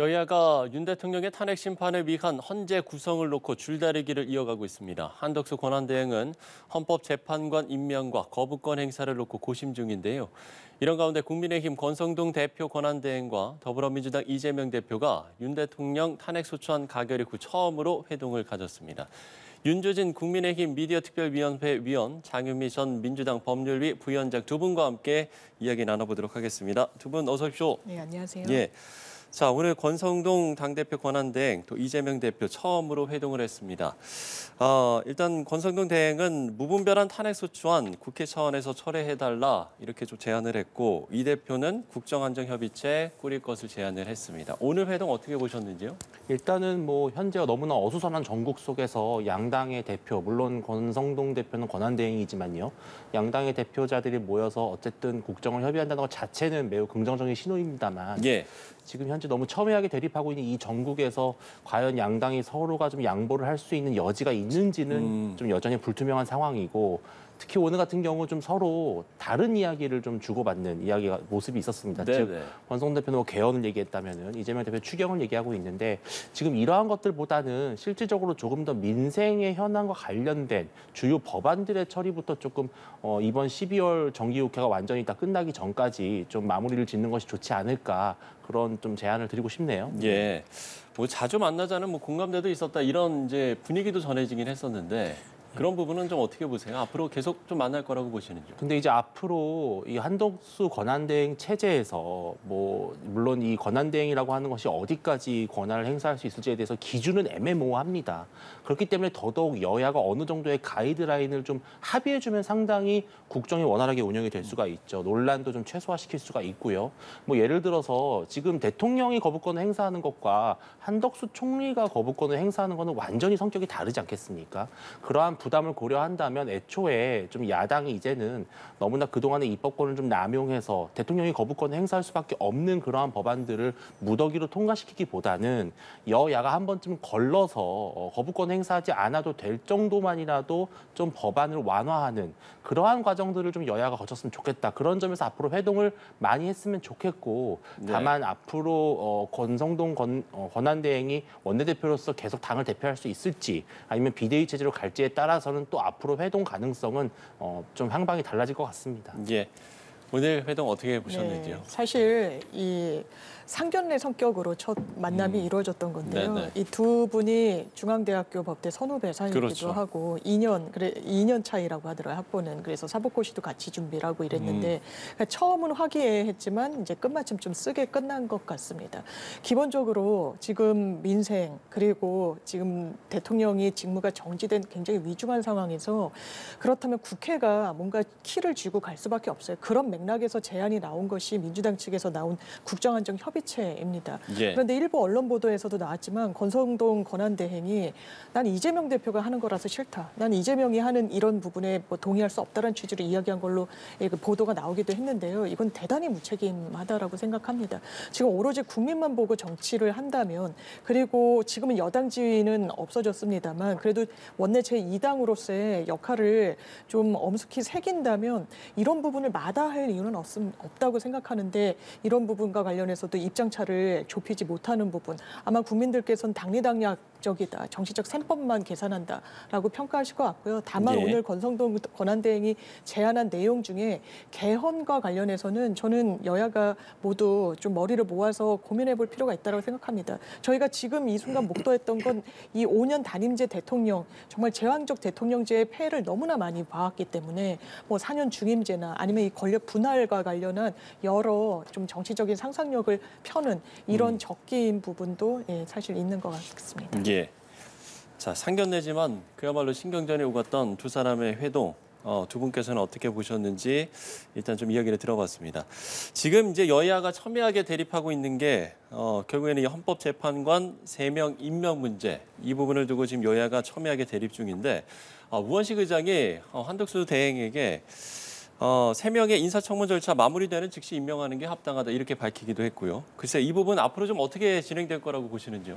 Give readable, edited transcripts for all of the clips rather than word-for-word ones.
여야가 윤 대통령의 탄핵 심판을 위한 헌재 구성을 놓고 줄다리기를 이어가고 있습니다. 한덕수 권한대행은 헌법재판관 임명과 거부권 행사를 놓고 고심 중인데요. 이런 가운데 국민의힘 권성동 대표 권한대행과 더불어민주당 이재명 대표가 윤 대통령 탄핵소추안 가결 이후 처음으로 회동을 가졌습니다. 윤주진 국민의힘 미디어특별위원회 위원, 장윤미 전 민주당 법률위 부위원장 두 분과 함께 이야기 나눠보도록 하겠습니다. 두 분 어서 오십시오. 네, 안녕하세요. 예. 자, 오늘 권성동 당대표 권한대행, 또 이재명 대표 처음으로 회동을 했습니다. 일단 권성동 대행은 무분별한 탄핵소추안 국회 차원에서 철회해달라 이렇게 좀 제안을 했고, 이 대표는 국정안정협의체 꾸릴 것을 제안을 했습니다. 오늘 회동 어떻게 보셨는지요? 일단은 현재가 너무나 어수선한 전국 속에서 양당의 대표, 물론 권성동 대표는 권한대행이지만요. 양당의 대표자들이 모여서 어쨌든 국정을 협의한다는 것 자체는 매우 긍정적인 신호입니다만 예. 지금 현재 너무 첨예하게 대립하고 있는 이 전국에서 과연 양당이 서로가 좀 양보를 할 수 있는 여지가 있는지는 좀 여전히 불투명한 상황이고, 특히 오늘 같은 경우 좀 서로 다른 이야기를 좀 주고받는 모습이 있었습니다. 네네. 즉 권성동 대표는 개헌을 얘기했다면은 이재명 대표 추경을 얘기하고 있는데, 지금 이러한 것들보다는 실질적으로 조금 더 민생의 현안과 관련된 주요 법안들의 처리부터 조금 이번 12월 정기국회가 완전히 다 끝나기 전까지 좀 마무리를 짓는 것이 좋지 않을까, 그런 좀 제안을 드리고 싶네요. 예. 자주 만나자는 공감대도 있었다 이런 이제 분위기도 전해지긴 했었는데, 그런 부분은 좀 어떻게 보세요? 앞으로 계속 좀 만날 거라고 보시는지요? 근데 이제 앞으로 이 한덕수 권한대행 체제에서 물론 이 권한대행이라고 하는 것이 어디까지 권한을 행사할 수 있을지에 대해서 기준은 애매모호합니다. 그렇기 때문에 더더욱 여야가 어느 정도의 가이드라인을 좀 합의해주면 상당히 국정이 원활하게 운영이 될 수가 있죠. 논란도 좀 최소화시킬 수가 있고요. 예를 들어서 지금 대통령이 거부권을 행사하는 것과 한덕수 총리가 거부권을 행사하는 것은 완전히 성격이 다르지 않겠습니까? 그러한 부담을 고려한다면 애초에 좀 야당이 이제는 너무나 그동안의 입법권을 좀 남용해서 대통령이 거부권을 행사할 수밖에 없는 그러한 법안들을 무더기로 통과시키기보다는 여야가 한 번쯤 걸러서 거부권 행사하지 않아도 될 정도만이라도 좀 법안을 완화하는 그러한 과정들을 좀 여야가 거쳤으면 좋겠다. 그런 점에서 앞으로 회동을 많이 했으면 좋겠고, 다만 앞으로 권성동 권한대행이 원내대표로서 계속 당을 대표할 수 있을지 아니면 비대위 체제로 갈지에 따라서는 또 앞으로 회동 가능성은 좀 향방이 달라질 것 같습니다. 예. 오늘 회동 어떻게 보셨는지요? 네, 사실 이 상견례 성격으로 첫 만남이 이루어졌던 건데요. 이 두 분이 중앙대학교 법대 선후배 사이이기도 그렇죠. 하고 2년 차이라고 하더라고요. 학번은. 그래서 사법고시도 같이 준비를 하고 이랬는데 처음은 화기애애했지만 이제 끝마침 좀 쓰게 끝난 것 같습니다. 기본적으로 지금 민생 그리고 지금 대통령이 직무가 정지된 굉장히 위중한 상황에서, 그렇다면 국회가 뭔가 키를 쥐고 갈 수밖에 없어요. 그런 맥락에서 제안이 나온 것이 민주당 측에서 나온 국정안정협의체입니다. 예. 그런데 일부 언론 보도에서도 나왔지만 권성동 권한대행이 난 이재명 대표가 하는 거라서 싫다. 난 이재명이 하는 이런 부분에 동의할 수 없다는 취지로 이야기한 걸로 보도가 나오기도 했는데요. 이건 대단히 무책임하다라고 생각합니다. 지금 오로지 국민만 보고 정치를 한다면, 그리고 지금은 여당 지위는 없어졌습니다만 그래도 원내 제2당으로서의 역할을 좀 엄숙히 새긴다면 이런 부분을 마다할 이유는 없다고 생각하는데, 이런 부분과 관련해서도 입장차를 좁히지 못하는 부분, 아마 국민들께서는 당리당략적이다, 정치적 셈법만 계산한다라고 평가하실 것 같고요. 다만 예. 오늘 권성동 권한대행이 제안한 내용 중에 개헌과 관련해서는 저는 여야가 모두 좀 머리를 모아서 고민해 볼 필요가 있다고 생각합니다. 저희가 지금 이 순간 목도했던 건 이 5년 단임제 대통령, 정말 제왕적 대통령제의 폐해를 너무나 많이 봐왔기 때문에 4년 중임제나 아니면 이 권력 분할과 관련한 여러 좀 정치적인 상상력을 펴는 이런 적기인 부분도 사실 있는 것 같습니다. 예. 자, 상견례지만 그야말로 신경전이 오갔던 두 사람의 회동. 두 분께서는 어떻게 보셨는지 일단 좀 이야기를 들어봤습니다. 지금 이제 여야가 첨예하게 대립하고 있는 게 결국에는 이 헌법재판관 3명 임명 문제, 이 부분을 두고 지금 여야가 첨예하게 대립 중인데, 우원식 의장이 한덕수 대행에게 3명의 인사청문 절차 마무리되는 즉시 임명하는 게 합당하다 이렇게 밝히기도 했고요. 글쎄 이 부분 앞으로 좀 어떻게 진행될 거라고 보시는지요?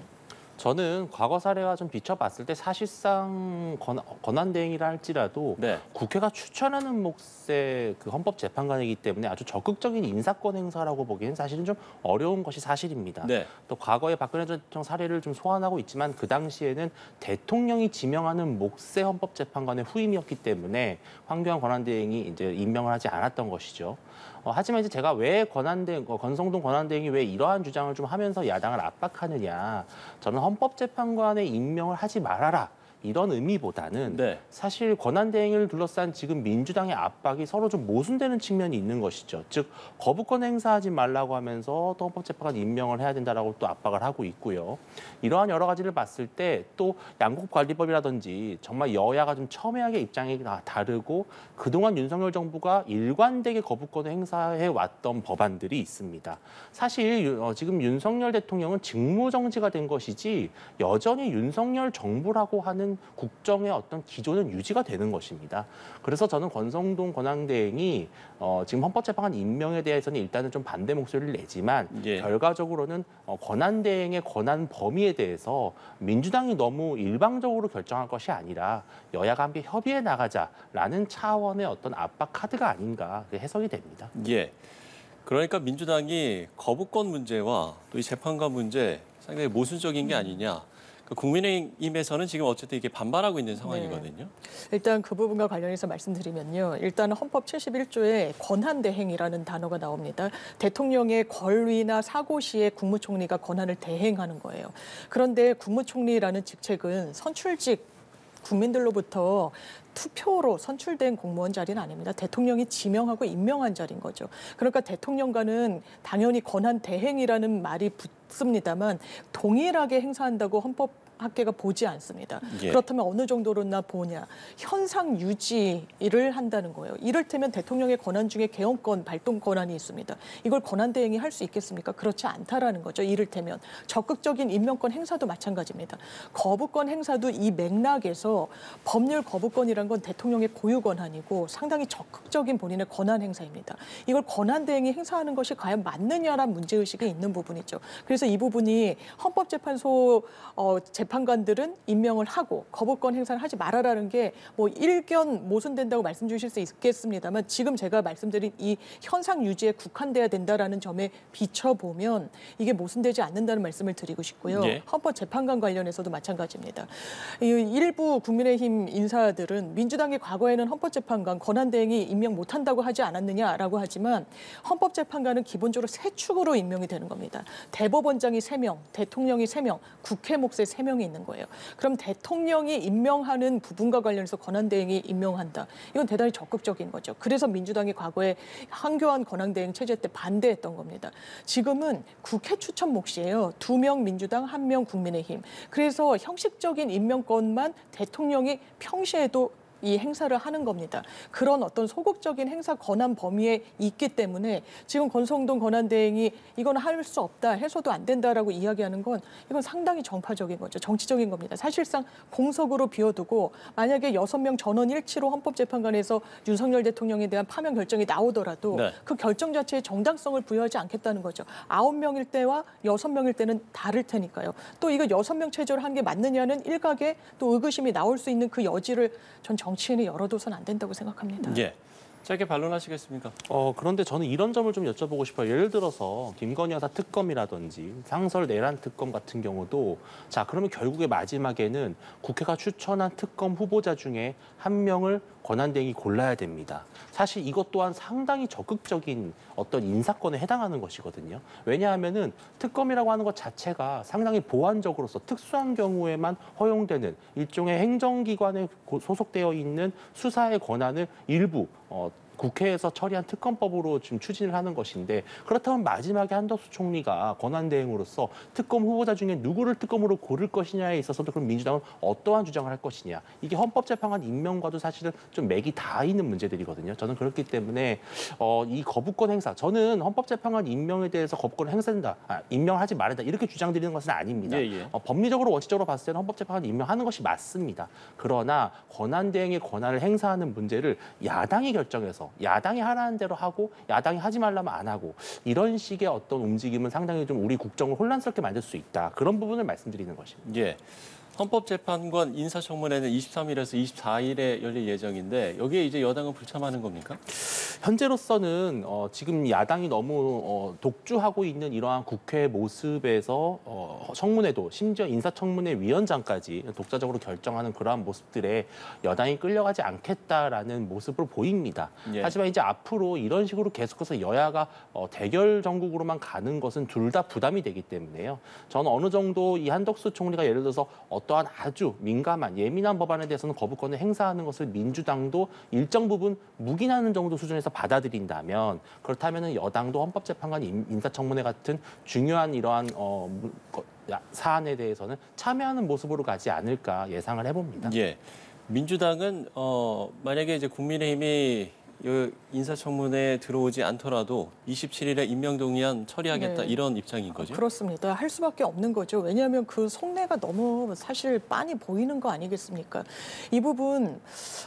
저는 과거 사례와 좀 비춰봤을 때 사실상 권한대행이라 할지라도 네. 국회가 추천하는 몫의 그 헌법재판관이기 때문에 아주 적극적인 인사권 행사라고 보기에는 사실은 좀 어려운 것이 사실입니다. 네. 또 과거에 박근혜 전 대통령 사례를 좀 소환하고 있지만 그 당시에는 대통령이 지명하는 몫의 헌법재판관의 후임이었기 때문에 황교안 권한대행이 이제 임명을 하지 않았던 것이죠. 하지만 이제 제가 왜 권성동 권한대행이 왜 이러한 주장을 좀 하면서 야당을 압박하느냐. 저는 헌법재판관의 임명을 하지 말아라. 이런 의미보다는 네. 사실 권한대행을 둘러싼 지금 민주당의 압박이 서로 좀 모순되는 측면이 있는 것이죠. 즉 거부권 행사하지 말라고 하면서 또 헌법재판관 임명을 해야 된다라고 또 압박을 하고 있고요. 이러한 여러 가지를 봤을 때 또 양국관리법이라든지 정말 여야가 좀 첨예하게 입장이 다르고 그동안 윤석열 정부가 일관되게 거부권을 행사해 왔던 법안들이 있습니다. 사실 지금 윤석열 대통령은 직무정지가 된 것이지 여전히 윤석열 정부라고 하는 국정의 어떤 기조는 유지가 되는 것입니다. 그래서 저는 권성동 권한대행이 지금 헌법재판관 임명에 대해서는 일단은 좀 반대 목소리를 내지만 예. 결과적으로는 권한대행의 권한 범위에 대해서 민주당이 너무 일방적으로 결정할 것이 아니라 여야가 함께 협의해 나가자라는 차원의 어떤 압박 카드가 아닌가 해석이 됩니다. 예. 그러니까 민주당이 거부권 문제와 또 이 재판관 문제 상당히 모순적인 게 아니냐. 국민의힘에서는 지금 어쨌든 이게 반발하고 있는 상황이거든요. 일단 그 부분과 관련해서 말씀드리면요. 일단 헌법 71조에 권한대행이라는 단어가 나옵니다. 대통령의 권위나 사고 시에 국무총리가 권한을 대행하는 거예요. 그런데 국무총리라는 직책은 선출직 국민들로부터 투표로 선출된 공무원 자리는 아닙니다. 대통령이 지명하고 임명한 자리인 거죠. 그러니까 대통령과는 당연히 권한 대행이라는 말이 붙습니다만 동일하게 행사한다고 헌법학계가 보지 않습니다. 예. 그렇다면 어느 정도로나 보냐. 현상 유지를 한다는 거예요. 이를테면 대통령의 권한 중에 개헌권, 발동 권한이 있습니다. 이걸 권한 대행이 할 수 있겠습니까? 그렇지 않다라는 거죠. 이를테면 적극적인 임명권 행사도 마찬가지입니다. 거부권 행사도 이 맥락에서 법률 거부권이란 건 대통령의 고유 권한이고 상당히 적극적인 본인의 권한 행사입니다. 이걸 권한 대행이 행사하는 것이 과연 맞느냐라는 문제의식이 있는 부분이죠. 그래서 이 부분이 헌법재판소 재판관들은 임명을 하고 거부권 행사를 하지 말아라는 게 뭐 일견 모순된다고 말씀 주실 수 있겠습니다만 지금 제가 말씀드린 이 현상 유지에 국한돼야 된다라는 점에 비춰보면 이게 모순되지 않는다는 말씀을 드리고 싶고요. 예. 헌법재판관 관련해서도 마찬가지입니다. 일부 국민의힘 인사들은 민주당이 과거에는 헌법재판관 권한대행이 임명 못한다고 하지 않았느냐라고 하지만 헌법재판관은 기본적으로 세 축으로 임명이 되는 겁니다. 대법원장이 3명, 대통령이 3명, 국회 몫에 3명이 있는 거예요. 그럼 대통령이 임명하는 부분과 관련해서 권한대행이 임명한다. 이건 대단히 적극적인 거죠. 그래서 민주당이 과거에 황교안 권한대행 체제 때 반대했던 겁니다. 지금은 국회 추천 몫이에요. 2명 민주당, 1명 국민의힘. 그래서 형식적인 임명권만 대통령이 평시에도 이 행사를 하는 겁니다. 그런 어떤 소극적인 행사 권한 범위에 있기 때문에 지금 권성동 권한대행이 이건 할 수 없다, 해서도 안 된다라고 이야기하는 건 이건 상당히 정파적인 거죠. 정치적인 겁니다. 사실상 공석으로 비워두고 만약에 6명 전원 일치로 헌법재판관에서 윤석열 대통령에 대한 파면 결정이 나오더라도 네. 그 결정 자체에 정당성을 부여하지 않겠다는 거죠. 9명일 때와 6명일 때는 다를 테니까요. 또 이거 6명 체제를 한 게 맞느냐는 일각에 또 의구심이 나올 수 있는 그 여지를 전 정치인이 열어둬서는 안 된다고 생각합니다. 예. 짧게 반론하시겠습니까? 그런데 저는 이런 점을 좀 여쭤보고 싶어요. 예를 들어서 김건희 여사 특검이라든지 상설 내란 특검 같은 경우도 자, 그러면 결국에 마지막에는 국회가 추천한 특검 후보자 중에 1명을 권한대행이 골라야 됩니다. 사실 이것 또한 상당히 적극적인 어떤 인사권에 해당하는 것이거든요. 왜냐하면은 특검이라고 하는 것 자체가 상당히 보완적으로서 특수한 경우에만 허용되는 일종의 행정기관에 소속되어 있는 수사의 권한을 일부 국회에서 처리한 특검법으로 지금 추진을 하는 것인데 그렇다면 마지막에 한덕수 총리가 권한대행으로서 특검 후보자 중에 누구를 특검으로 고를 것이냐에 있어서도 그럼 민주당은 어떠한 주장을 할 것이냐. 이게 헌법재판관 임명과도 사실은 좀 맥이 다 있는 문제들이거든요. 저는 그렇기 때문에 이 거부권 행사, 저는 헌법재판관 임명에 대해서 거부권 행사된다, 임명하지 말아야 된다 이렇게 주장드리는 것은 아닙니다. 예. 법리적으로 원칙적으로 봤을 때는 헌법재판관 임명하는 것이 맞습니다. 그러나 권한대행의 권한을 행사하는 문제를 야당이 결정해서 야당이 하라는 대로 하고 야당이 하지 말라면 안 하고 이런 식의 어떤 움직임은 상당히 좀 우리 국정을 혼란스럽게 만들 수 있다. 그런 부분을 말씀드리는 것입니다. 예. 헌법재판관 인사청문회는 23일에서 24일에 열릴 예정인데 여기에 이제 여당은 불참하는 겁니까? 현재로서는 지금 야당이 너무 독주하고 있는 이러한 국회 모습에서 청문회도 심지어 인사청문회 위원장까지 독자적으로 결정하는 그러한 모습들에 여당이 끌려가지 않겠다라는 모습을 보입니다. 예. 하지만 이제 앞으로 이런 식으로 계속해서 여야가 대결 정국으로만 가는 것은 둘 다 부담이 되기 때문에요. 저는 어느 정도 이 한덕수 총리가 예를 들어서 어떠한 아주 민감한 예민한 법안에 대해서는 거부권을 행사하는 것을 민주당도 일정 부분 묵인하는 정도 수준에서 받아들인다면 그렇다면 여당도 헌법재판관 인사청문회 같은 중요한 이러한 사안에 대해서는 참여하는 모습으로 가지 않을까 예상을 해봅니다. 예. 민주당은 만약에 이제 국민의힘이 이 인사청문회에 들어오지 않더라도 27일에 임명동의안 처리하겠다 네. 이런 입장인 거죠? 그렇습니다. 할 수밖에 없는 거죠. 왜냐하면 그 속내가 너무 사실 빤히 보이는 거 아니겠습니까? 이 부분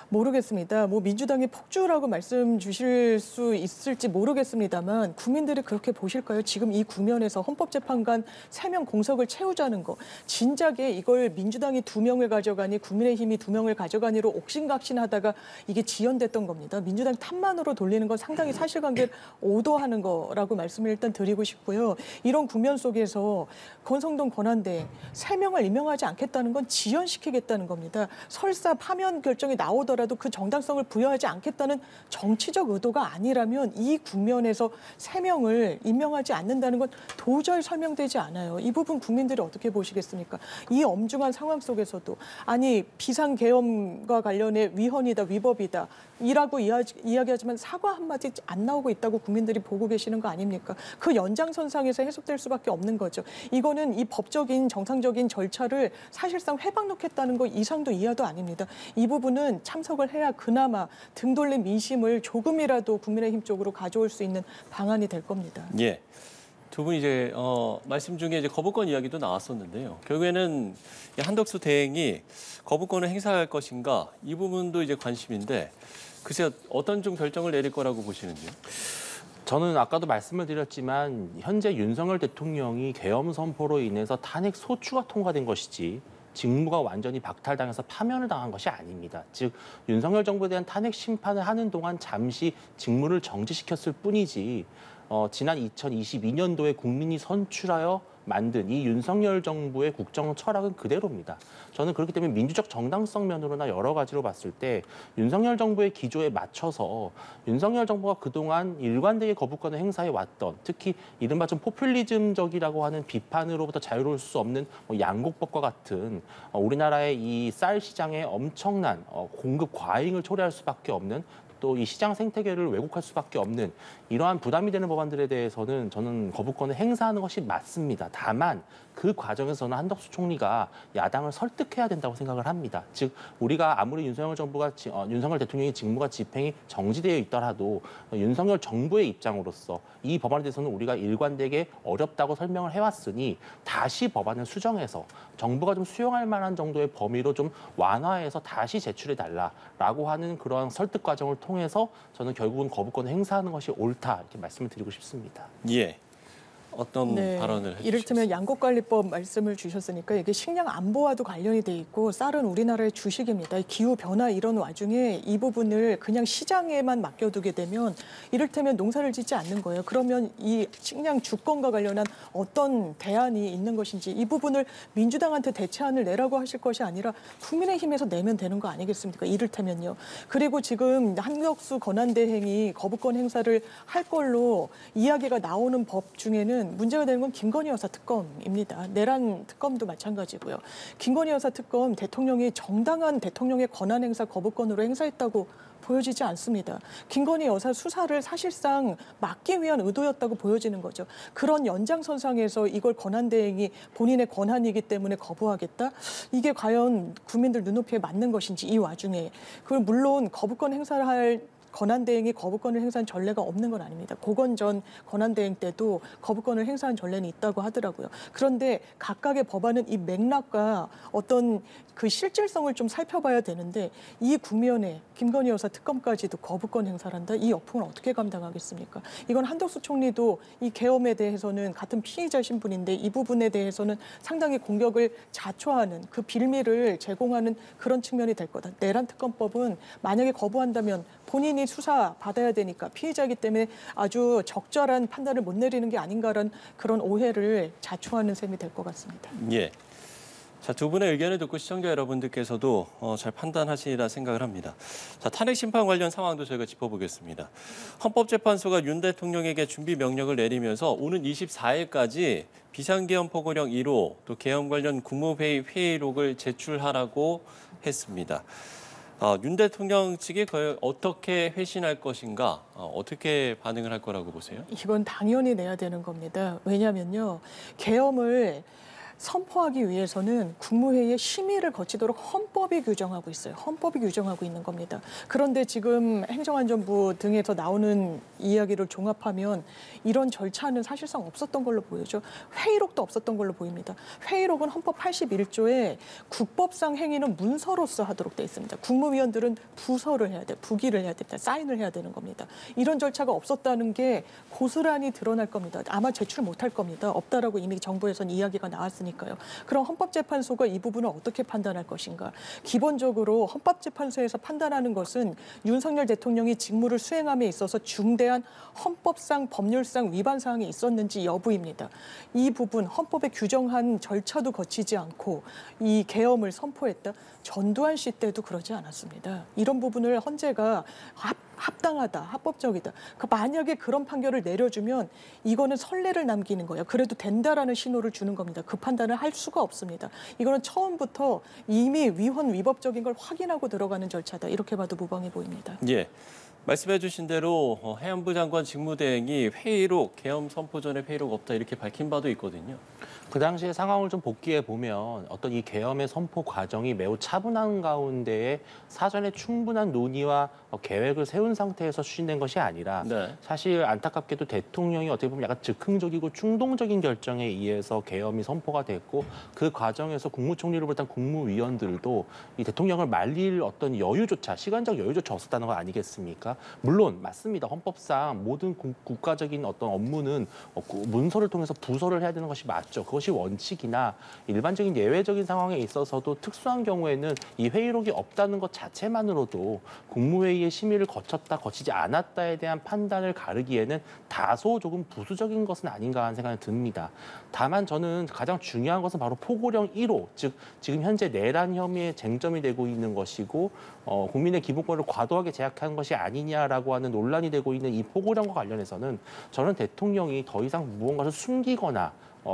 모르겠습니다. 뭐 민주당이 폭주라고 말씀 주실 수 있을지 모르겠습니다만 국민들이 그렇게 보실까요? 지금 이 국면에서 헌법재판관 3명 공석을 채우자는 거. 진작에 이걸 민주당이 2명을 가져가니 국민의힘이 2명을 가져가니로 옥신각신하다가 이게 지연됐던 겁니다. 민주당 탓만으로 돌리는 건 상당히 사실관계를 오도하는 거라고 말씀을 일단 드리고 싶고요. 이런 국면 속에서 권성동 권한대행 3명을 임명하지 않겠다는 건 지연시키겠다는 겁니다. 설사 파면 결정이 나오더라도 그 정당성을 부여하지 않겠다는 정치적 의도가 아니라면 이 국면에서 3명을 임명하지 않는다는 건 도저히 설명되지 않아요. 이 부분 국민들이 어떻게 보시겠습니까? 이 엄중한 상황 속에서도 아니 비상계엄과 관련해 위헌이다 위법이다 이라고 이야기하지만 사과 한마디 안 나오고 있다고 국민들이 보고 계시는 거 아닙니까? 그 연장선상에서 해석될 수밖에 없는 거죠. 이거는 이 법적인 정상적인 절차를 사실상 회방놓겠다는 거 이상도 이하도 아닙니다. 이 부분은 참석을 해야 그나마 등 돌린 민심을 조금이라도 국민의힘 쪽으로 가져올 수 있는 방안이 될 겁니다. 예. 두 분 이제 말씀 중에 이제 거부권 이야기도 나왔었는데요. 결국에는 이 한덕수 대행이 거부권을 행사할 것인가 이 부분도 이제 관심인데 글쎄요 어떤 좀 결정을 내릴 거라고 보시는지요? 저는 아까도 말씀을 드렸지만 현재 윤석열 대통령이 계엄 선포로 인해서 탄핵 소추가 통과된 것이지 직무가 완전히 박탈당해서 파면을 당한 것이 아닙니다. 즉 윤석열 정부에 대한 탄핵 심판을 하는 동안 잠시 직무를 정지시켰을 뿐이지 지난 2022년도에 국민이 선출하여 만든 이 윤석열 정부의 국정 철학은 그대로입니다. 저는 그렇기 때문에 민주적 정당성 면으로나 여러 가지로 봤을 때 윤석열 정부의 기조에 맞춰서 윤석열 정부가 그동안 일관되게 거부권을 행사해 왔던 특히 이른바 좀 포퓰리즘적이라고 하는 비판으로부터 자유로울 수 없는 양곡법과 같은 우리나라의 이 쌀 시장에 엄청난 공급 과잉을 초래할 수밖에 없는 또 이 시장 생태계를 왜곡할 수밖에 없는 이러한 부담이 되는 법안들에 대해서는 저는 거부권을 행사하는 것이 맞습니다. 다만 그 과정에서는 한덕수 총리가 야당을 설득해야 된다고 생각을 합니다. 즉 우리가 아무리 윤석열 대통령의 직무가 집행이 정지되어 있더라도 윤석열 정부의 입장으로서 이 법안에 대해서는 우리가 일관되게 어렵다고 설명을 해왔으니 다시 법안을 수정해서 정부가 좀 수용할 만한 정도의 범위로 좀 완화해서 다시 제출해달라라고 하는 그러한 설득 과정을 통해서 저는 결국은 거부권을 행사하는 것이 옳다 이렇게 말씀을 드리고 싶습니다. 예. 어떤 발언을 해주시겠어요? 이를테면 양곡관리법 말씀을 주셨으니까 이게 식량 안보와도 관련이 돼 있고 쌀은 우리나라의 주식입니다. 기후 변화 이런 와중에 이 부분을 그냥 시장에만 맡겨두게 되면 이를테면 농사를 짓지 않는 거예요. 그러면 이 식량 주권과 관련한 어떤 대안이 있는 것인지 이 부분을 민주당한테 대체안을 내라고 하실 것이 아니라 국민의힘에서 내면 되는 거 아니겠습니까? 이를테면요. 그리고 지금 한덕수 권한대행이 거부권 행사를 할 걸로 이야기가 나오는 법 중에는 문제가 되는 건 김건희 여사 특검입니다. 내란 특검도 마찬가지고요. 김건희 여사 특검 대통령이 정당한 대통령의 권한 행사 거부권으로 행사했다고 보여지지 않습니다. 김건희 여사 수사를 사실상 막기 위한 의도였다고 보여지는 거죠. 그런 연장선상에서 이걸 권한대행이 본인의 권한이기 때문에 거부하겠다? 이게 과연 국민들 눈높이에 맞는 것인지 이 와중에 그걸 물론 거부권 행사를 할 권한대행이 거부권을 행사한 전례가 없는 건 아닙니다. 고건 전 권한대행 때도 거부권을 행사한 전례는 있다고 하더라고요. 그런데 각각의 법안은 이 맥락과 어떤 그 실질성을 좀 살펴봐야 되는데 이 국면에 김건희 여사 특검까지도 거부권 행사를 한다? 이 역풍을 어떻게 감당하겠습니까? 이건 한덕수 총리도 이 계엄에 대해서는 같은 피의자 신분인데 이 부분에 대해서는 상당히 공격을 자초하는 그 빌미를 제공하는 그런 측면이 될 거다. 내란 특검법은 만약에 거부한다면 본인이 수사 받아야 되니까 피의자이기 때문에 아주 적절한 판단을 못 내리는 게 아닌가라는 그런 오해를 자초하는 셈이 될 것 같습니다. 예. 자, 두 분의 의견을 듣고 시청자 여러분들께서도 잘 판단하시리라 생각을 합니다. 자, 탄핵 심판 관련 상황도 저희가 짚어보겠습니다. 헌법재판소가 윤 대통령에게 준비 명령을 내리면서 오는 24일까지 비상계엄 포고령 1호 또 계엄 관련 국무회의 회의록을 제출하라고 했습니다. 윤 대통령 측이 어떻게 회신할 것인가, 어떻게 반응을 할 거라고 보세요? 이건 당연히 내야 되는 겁니다. 왜냐하면요, 계엄을 선포하기 위해서는 국무회의의 심의를 거치도록 헌법이 규정하고 있어요. 헌법이 규정하고 있는 겁니다. 그런데 지금 행정안전부 등에서 나오는 이야기를 종합하면 이런 절차는 사실상 없었던 걸로 보이죠. 회의록도 없었던 걸로 보입니다. 회의록은 헌법 81조에 국법상 행위는 문서로서 하도록 돼 있습니다. 국무위원들은 부서를 해야 돼, 부기를 해야 됩니다. 사인을 해야 되는 겁니다. 이런 절차가 없었다는 게 고스란히 드러날 겁니다. 아마 제출 못할 겁니다. 없다라고 이미 정부에서는 이야기가 나왔으니까요. 그럼 헌법재판소가 이 부분을 어떻게 판단할 것인가? 기본적으로 헌법재판소에서 판단하는 것은 윤석열 대통령이 직무를 수행함에 있어서 중대한 헌법상, 법률상 위반 사항이 있었는지 여부입니다. 이 부분 헌법에 규정한 절차도 거치지 않고 이 계엄을 선포했다. 전두환 씨 때도 그러지 않았습니다. 이런 부분을 헌재가 합당하다, 합법적이다. 만약에 그런 판결을 내려주면 이거는 선례를 남기는 거예요. 그래도 된다라는 신호를 주는 겁니다. 그 판단을 할 수가 없습니다. 이거는 처음부터 이미 위헌 위법적인 걸 확인하고 들어가는 절차다. 이렇게 봐도 무방해 보입니다. 예. 말씀해 주신 대로 해안부 장관 직무대행이 회의록, 계엄 선포 전에 회의록 없다 이렇게 밝힌 바도 있거든요. 그 당시의 상황을 좀 복기해 보면 어떤 이 계엄의 선포 과정이 매우 차분한 가운데에 사전에 충분한 논의와 계획을 세운 상태에서 추진된 것이 아니라 네. 사실 안타깝게도 대통령이 어떻게 보면 약간 즉흥적이고 충동적인 결정에 의해서 계엄이 선포가 됐고 그 과정에서 국무총리를 비롯한 국무위원들도 이 대통령을 말릴 어떤 여유조차 시간적 여유조차 없었다는 거 아니겠습니까? 물론 맞습니다. 헌법상 모든 국가적인 어떤 업무는 문서를 통해서 부서를 해야 되는 것이 맞죠. 그것이 원칙이나 일반적인 예외적인 상황에 있어서도 특수한 경우에는 이 회의록이 없다는 것 자체만으로도 국무회의의 심의를 거쳤다, 거치지 않았다에 대한 판단을 가르기에는 다소 조금 부수적인 것은 아닌가 하는 생각이 듭니다. 다만 저는 가장 중요한 것은 바로 포고령 1호, 즉 지금 현재 내란 혐의에 쟁점이 되고 있는 것이고 국민의 기본권을 과도하게 제약한 것이 아니냐라고 하는 논란이 되고 있는 이 포고령과 관련해서는 저는 대통령이 더 이상 무언가를 숨기거나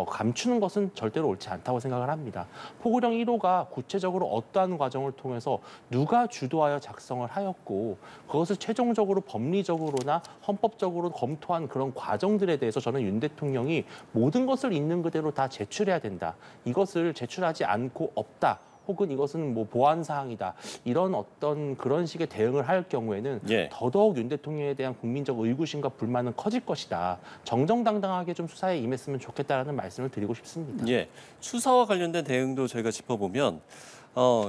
감추는 것은 절대로 옳지 않다고 생각을 합니다. 포고령 1호가 구체적으로 어떠한 과정을 통해서 누가 주도하여 작성을 하였고 그것을 최종적으로 법리적으로나 헌법적으로 검토한 그런 과정들에 대해서 저는 윤 대통령이 모든 것을 있는 그대로 다 제출해야 된다. 이것을 제출하지 않고 없다. 혹은 이것은 뭐 보안 사항이다. 이런 어떤 그런 식의 대응을 할 경우에는 예. 더더욱 윤 대통령에 대한 국민적 의구심과 불만은 커질 것이다. 정정당당하게 좀 수사에 임했으면 좋겠다라는 말씀을 드리고 싶습니다. 예. 수사와 관련된 대응도 저희가 짚어보면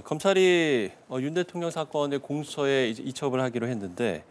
검찰이 윤 대통령 사건의 공수처에 이제 이첩을 하기로 했는데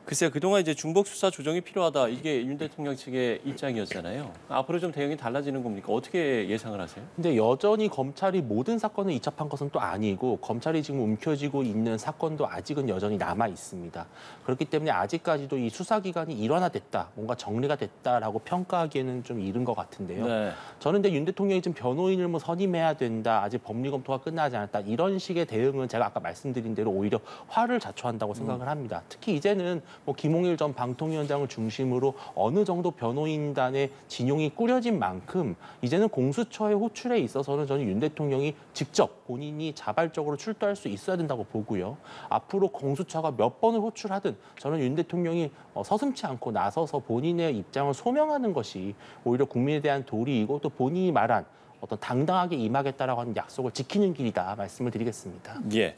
글쎄요, 그동안 이제 중복 수사 조정이 필요하다. 이게 윤 대통령 측의 입장이었잖아요. 앞으로 좀 대응이 달라지는 겁니까? 어떻게 예상을 하세요? 근데 여전히 검찰이 모든 사건을 이첩한 것은 또 아니고 검찰이 지금 움켜쥐고 있는 사건도 아직은 여전히 남아 있습니다. 그렇기 때문에 아직까지도 이 수사기관이 일원화됐다, 뭔가 정리가 됐다라고 평가하기에는 좀 이른 것 같은데요. 네. 저는 근데 윤 대통령이 지금 변호인을 뭐 선임해야 된다, 아직 법리 검토가 끝나지 않았다, 이런 식의 대응은 제가 아까 말씀드린 대로 오히려 화를 자초한다고 생각을 합니다. 특히 이제는 뭐 김홍일 전 방통위원장을 중심으로 어느 정도 변호인단의 진용이 꾸려진 만큼 이제는 공수처의 호출에 있어서는 저는 윤 대통령이 직접 본인이 자발적으로 출두할 수 있어야 된다고 보고요. 앞으로 공수처가 몇 번을 호출하든 저는 윤 대통령이 서슴지 않고 나서서 본인의 입장을 소명하는 것이 오히려 국민에 대한 도리이고 또 본인이 말한 어떤 당당하게 임하겠다라고 하는 약속을 지키는 길이다 말씀을 드리겠습니다. 예.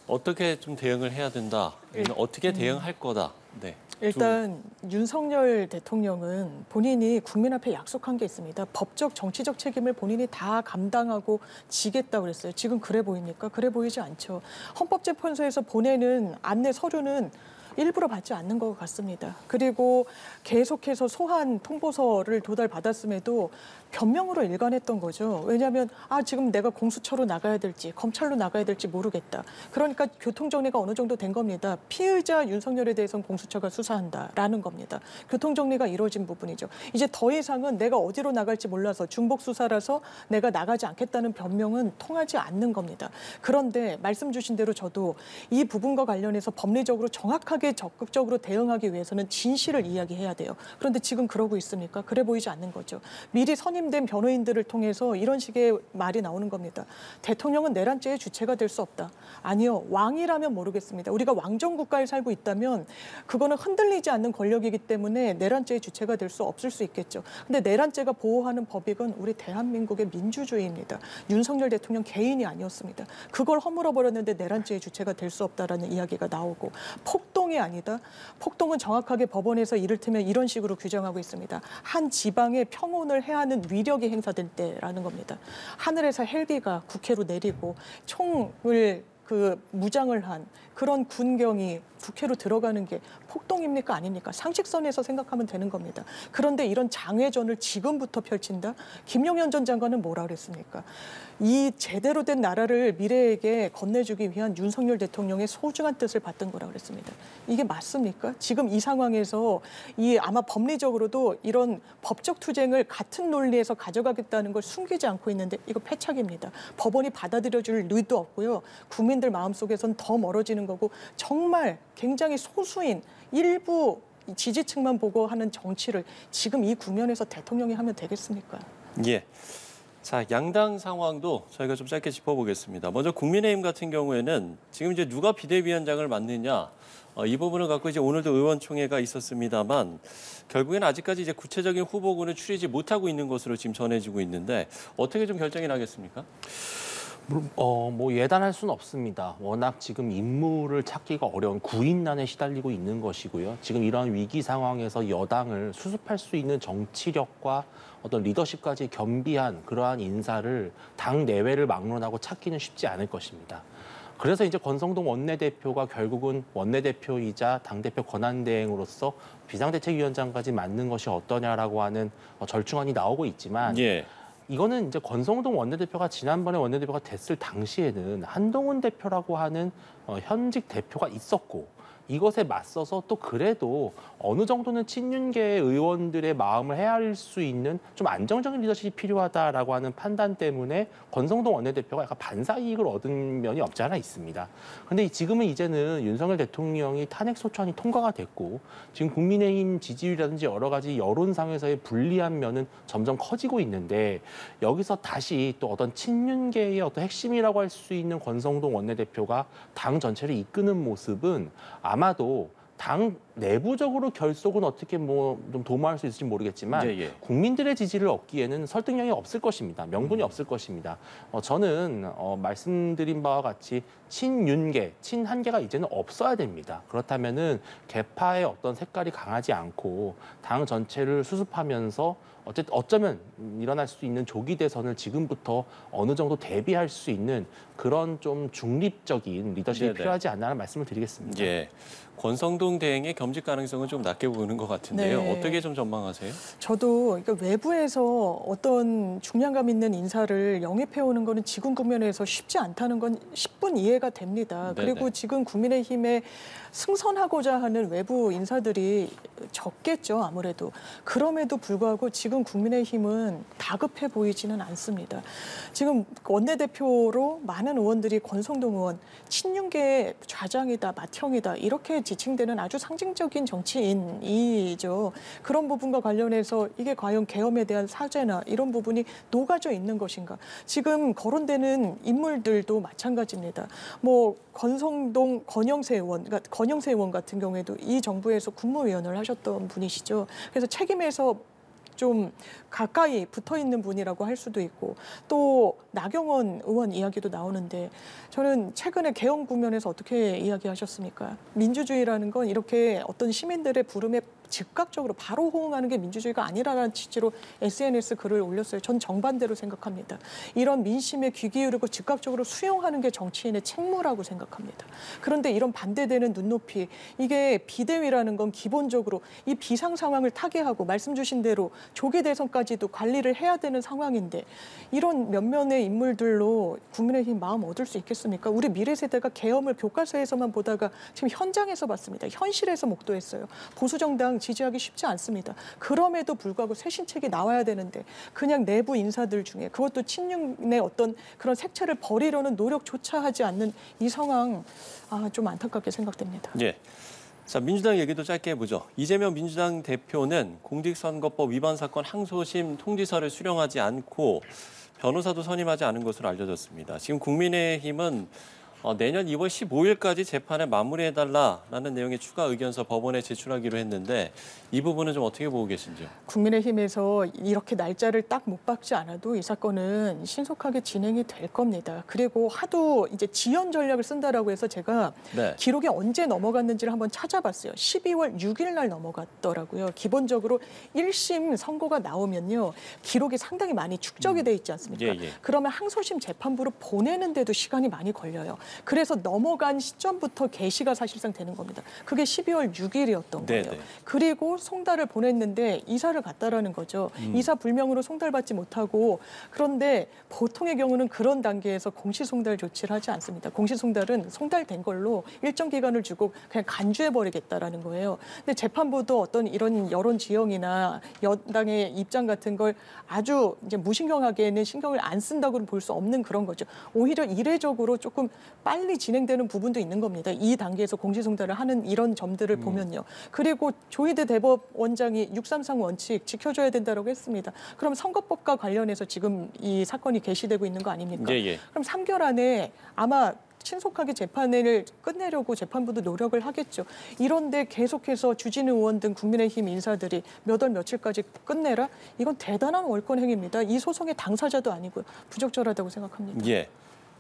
어떻게 좀 대응을 해야 된다. 아니면 어떻게 대응할 거다. 네. 일단 윤석열 대통령은 본인이 국민 앞에 약속한 게 있습니다. 법적, 정치적 책임을 본인이 다 감당하고 지겠다고 그랬어요. 지금 그래 보입니까? 그래 보이지 않죠. 헌법재판소에서 보내는 안내 서류는 일부러 받지 않는 것 같습니다. 그리고 계속해서 소환 통보서를 도달받았음에도 변명으로 일관했던 거죠. 왜냐하면 지금 내가 공수처로 나가야 될지 검찰로 나가야 될지 모르겠다. 그러니까 교통정리가 어느 정도 된 겁니다. 피의자 윤석열에 대해서는 공수처가 수사한다라는 겁니다. 교통정리가 이루어진 부분이죠. 이제 더 이상은 내가 어디로 나갈지 몰라서 중복수사라서 내가 나가지 않겠다는 변명은 통하지 않는 겁니다. 그런데 말씀 주신 대로 저도 이 부분과 관련해서 법리적으로 정확하게 적극적으로 대응하기 위해서는 진실을 이야기해야 돼요. 그런데 지금 그러고 있습니까? 그래 보이지 않는 거죠. 미리 선임된 변호인들을 통해서 이런 식의 말이 나오는 겁니다. 대통령은 내란죄의 주체가 될 수 없다. 아니요. 왕이라면 모르겠습니다. 우리가 왕정국가에 살고 있다면 그거는 흔들리지 않는 권력이기 때문에 내란죄의 주체가 될 수 없을 수 있겠죠. 근데 내란죄가 보호하는 법익은 우리 대한민국의 민주주의입니다. 윤석열 대통령 개인이 아니었습니다. 그걸 허물어버렸는데 내란죄의 주체가 될 수 없다라는 이야기가 나오고 폭동이 아니다. 폭동은 정확하게 법원에서 이를테면 이런 식으로 규정하고 있습니다. 한 지방의 평온을 해하는 위력이 행사될 때라는 겁니다. 하늘에서 헬기가 국회로 내리고 총을 무장을 한 그런 군경이 국회로 들어가는 게 폭동입니까? 아닙니까? 상식선에서 생각하면 되는 겁니다. 그런데 이런 장외전을 지금부터 펼친다? 김용현 전 장관은 뭐라 그랬습니까? 이 제대로 된 나라를 미래에게 건네주기 위한 윤석열 대통령의 소중한 뜻을 받든 거라 그랬습니다. 이게 맞습니까? 지금 이 상황에서 아마 법리적으로도 이런 법적 투쟁을 같은 논리에서 가져가겠다는 걸 숨기지 않고 있는데 이거 패착입니다. 법원이 받아들여줄 의도 없고요. 국민들 마음속에선 더 멀어지는 거고 정말 굉장히 소수인 일부 지지층만 보고 하는 정치를 지금 이 국면에서 대통령이 하면 되겠습니까? 예. 자, 양당 상황도 저희가 좀 짧게 짚어보겠습니다. 먼저 국민의힘 같은 경우에는 지금 이제 누가 비대위원장을 맡느냐 이 부분을 갖고 이제 오늘도 의원총회가 있었습니다만 결국에는 아직까지 이제 구체적인 후보군을 추리지 못하고 있는 것으로 지금 전해지고 있는데 어떻게 좀 결정이 나겠습니까? 뭐 예단할 수는 없습니다. 워낙 지금 인물을 찾기가 어려운 구인난에 시달리고 있는 것이고요. 지금 이런 위기 상황에서 여당을 수습할 수 있는 정치력과 어떤 리더십까지 겸비한 그러한 인사를 당 내외를 막론하고 찾기는 쉽지 않을 것입니다. 그래서 이제 권성동 원내대표가 결국은 원내대표이자 당대표 권한대행으로서 비상대책위원장까지 맡는 것이 어떠냐라고 하는 절충안이 나오고 있지만 예. 이거는 이제 권성동 원내대표가 지난번에 원내대표가 됐을 당시에는 한동훈 대표라고 하는 현직 대표가 있었고 이것에 맞서서 또 그래도 어느 정도는 친윤계의 의원들의 마음을 헤아릴 수 있는 좀 안정적인 리더십이 필요하다라고 하는 판단 때문에 권성동 원내대표가 약간 반사 이익을 얻은 면이 없지 않아 있습니다. 그런데 지금은 이제는 윤석열 대통령이 탄핵소추안이 통과가 됐고 지금 국민의힘 지지율이라든지 여러 가지 여론상에서의 불리한 면은 점점 커지고 있는데 여기서 다시 또 어떤 친윤계의 어떤 핵심이라고 할 수 있는 권성동 원내대표가 당 전체를 이끄는 모습은 아마도 당 내부적으로 결속은 어떻게 뭐 좀 도모할 수 있을지 모르겠지만 국민들의 지지를 얻기에는 설득력이 없을 것입니다. 명분이 없을 것입니다. 저는 말씀드린 바와 같이 친윤계, 친한계가 이제는 없어야 됩니다. 그렇다면은 개파의 어떤 색깔이 강하지 않고 당 전체를 수습하면서 어쩌면 일어날 수 있는 조기 대선을 지금부터 어느 정도 대비할 수 있는 그런 좀 중립적인 리더십이 필요하지 않나라는 말씀을 드리겠습니다. 예. 권성동 대행의 겸직 가능성은 좀 낮게 보이는 것 같은데요. 네. 어떻게 좀 전망하세요? 저도 외부에서 어떤 중량감 있는 인사를 영입해오는 거는 지금 국면에서 쉽지 않다는 건 10분 이해가 됩니다. 네네. 그리고 지금 국민의힘에 승선하고자 하는 외부 인사들이 적겠죠, 아무래도. 그럼에도 불구하고 지금 국민의힘은 다급해 보이지는 않습니다. 지금 원내대표로 많은 의원들이 권성동 의원, 친윤계의 좌장이다, 맏형이다 이렇게 지칭되는 아주 상징적인 정치인이죠. 그런 부분과 관련해서 이게 과연 계엄에 대한 사죄나 이런 부분이 녹아져 있는 것인가. 지금 거론되는 인물들도 마찬가지입니다. 뭐 권성동, 권영세 의원, 그러니까 권영세 의원 같은 경우에도 이 정부에서 국무위원을 하셨던 분이시죠. 그래서 책임에서 좀 가까이 붙어 있는 분이라고 할 수도 있고 또 나경원 의원 이야기도 나오는데 저는 최근에 개헌 국면에서 어떻게 이야기하셨습니까? 민주주의라는 건 이렇게 어떤 시민들의 부름에 즉각적으로 바로 호응하는 게 민주주의가 아니라는 취지로 SNS 글을 올렸어요. 전 정반대로 생각합니다. 이런 민심에 귀 기울이고 즉각적으로 수용하는 게 정치인의 책무라고 생각합니다. 그런데 이런 반대되는 눈높이, 이게 비대위라는 건 기본적으로 이 비상 상황을 타개하고 말씀 주신 대로 조기 대선까지도 관리를 해야 되는 상황인데 이런 면면의 인물들로 국민의힘 마음 얻을 수 있겠습니까? 우리 미래 세대가 계엄을 교과서에서만 보다가 지금 현장에서 봤습니다. 현실에서 목도했어요. 보수정당 지지하기 쉽지 않습니다. 그럼에도 불구하고 쇄신책이 나와야 되는데 그냥 내부 인사들 중에 그것도 친윤의 어떤 그런 색채를 버리려는 노력조차 하지 않는 이 상황 좀 안타깝게 생각됩니다. 예. 자, 민주당 얘기도 짧게 해보죠. 이재명 민주당 대표는 공직선거법 위반 사건 항소심 통지서를 수령하지 않고 변호사도 선임하지 않은 것으로 알려졌습니다. 지금 국민의힘은 내년 2월 15일까지 재판을 마무리해달라라는 내용의 추가 의견서 법원에 제출하기로 했는데 이 부분은 좀 어떻게 보고 계신지요? 국민의힘에서 이렇게 날짜를 딱 못 박지 않아도 이 사건은 신속하게 진행이 될 겁니다. 그리고 하도 이제 지연 전략을 쓴다라고 해서 제가 네. 기록이 언제 넘어갔는지를 한번 찾아봤어요. 12월 6일 날 넘어갔더라고요. 기본적으로 1심 선고가 나오면요. 기록이 상당히 많이 축적이 돼 있지 않습니까? 예, 예. 그러면 항소심 재판부로 보내는데도 시간이 많이 걸려요. 그래서 넘어간 시점부터 개시가 사실상 되는 겁니다. 그게 12월 6일이었던 거예요. 네네. 그리고 송달을 보냈는데 이사를 갔다라는 거죠. 이사 불명으로 송달받지 못하고 그런데 보통의 경우는 그런 단계에서 공시송달 조치를 하지 않습니다. 공시송달은 송달된 걸로 일정 기간을 주고 그냥 간주해버리겠다라는 거예요. 근데 재판부도 어떤 이런 여론 지형이나 여당의 입장 같은 걸 아주 이제 무신경하게는 신경을 안 쓴다고는 볼 수 없는 그런 거죠. 오히려 이례적으로 조금 빨리 진행되는 부분도 있는 겁니다. 이 단계에서 공시송달을 하는 이런 점들을 보면요. 그리고 조희대 대법원장이 633 원칙 지켜줘야 된다고 했습니다. 그럼 선거법과 관련해서 지금 이 사건이 게시되고 있는 거 아닙니까? 예, 예. 그럼 3개월 안에 아마 신속하게 재판을 끝내려고 재판부도 노력을 하겠죠. 이런데 계속해서 주진우 의원 등 국민의힘 인사들이 몇 월 며칠까지 끝내라? 이건 대단한 월권 행위입니다. 이 소송의 당사자도 아니고요. 부적절하다고 생각합니다. 예.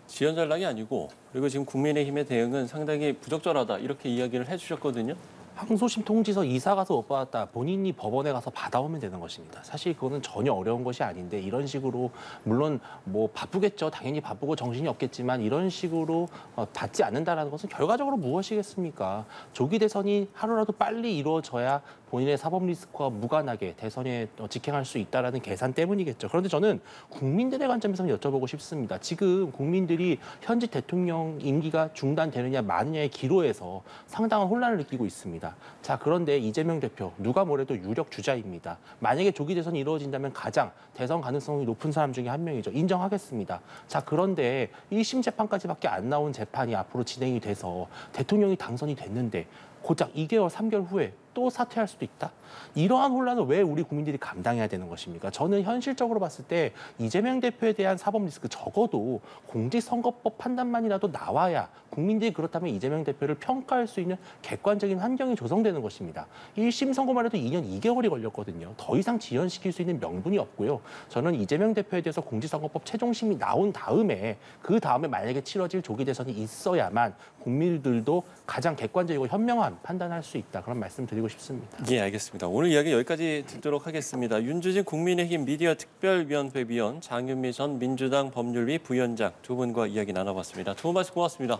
지연 전략이 아니고 그리고 지금 국민의힘의 대응은 상당히 부적절하다 이렇게 이야기를 해주셨거든요. 항소심 통지서 이사 가서 못 받았다. 본인이 법원에 가서 받아오면 되는 것입니다. 사실 그거는 전혀 어려운 것이 아닌데 이런 식으로 물론 뭐 바쁘겠죠. 당연히 바쁘고 정신이 없겠지만 이런 식으로 받지 않는다라는 것은 결과적으로 무엇이겠습니까? 조기 대선이 하루라도 빨리 이루어져야 본인의 사법 리스크와 무관하게 대선에 직행할 수 있다라는 계산 때문이겠죠. 그런데 저는 국민들의 관점에서 여쭤보고 싶습니다. 지금 국민들이 현직 대통령 임기가 중단되느냐 마느냐의 기로에서 상당한 혼란을 느끼고 있습니다. 자, 그런데 이재명 대표 누가 뭐래도 유력 주자입니다. 만약에 조기 대선이 이루어진다면 가장 대선 가능성이 높은 사람 중에 한 명이죠. 인정하겠습니다. 자, 그런데 1심 재판까지밖에 안 나온 재판이 앞으로 진행이 돼서 대통령이 당선이 됐는데 고작 2개월, 3개월 후에 또 사퇴할 수도 있다. 이러한 혼란을 왜 우리 국민들이 감당해야 되는 것입니까? 저는 현실적으로 봤을 때 이재명 대표에 대한 사법 리스크 적어도 공직선거법 판단만이라도 나와야 국민들이 그렇다면 이재명 대표를 평가할 수 있는 객관적인 환경이 조성되는 것입니다. 1심 선고만 해도 2년 2개월이 걸렸거든요. 더 이상 지연시킬 수 있는 명분이 없고요. 저는 이재명 대표에 대해서 공직선거법 최종심이 나온 다음에 그 다음에 만약에 치러질 조기 대선이 있어야만 국민들도 가장 객관적이고 현명한 판단할 수 있다. 그런 말씀 드리고 싶습니다. 예, 알겠습니다. 오늘 이야기 여기까지 듣도록 하겠습니다. 윤주진 국민의힘 미디어 특별위원회 위원, 장윤미 전 민주당 법률위 부위원장 두 분과 이야기 나눠봤습니다. 두 분 말씀 고맙습니다.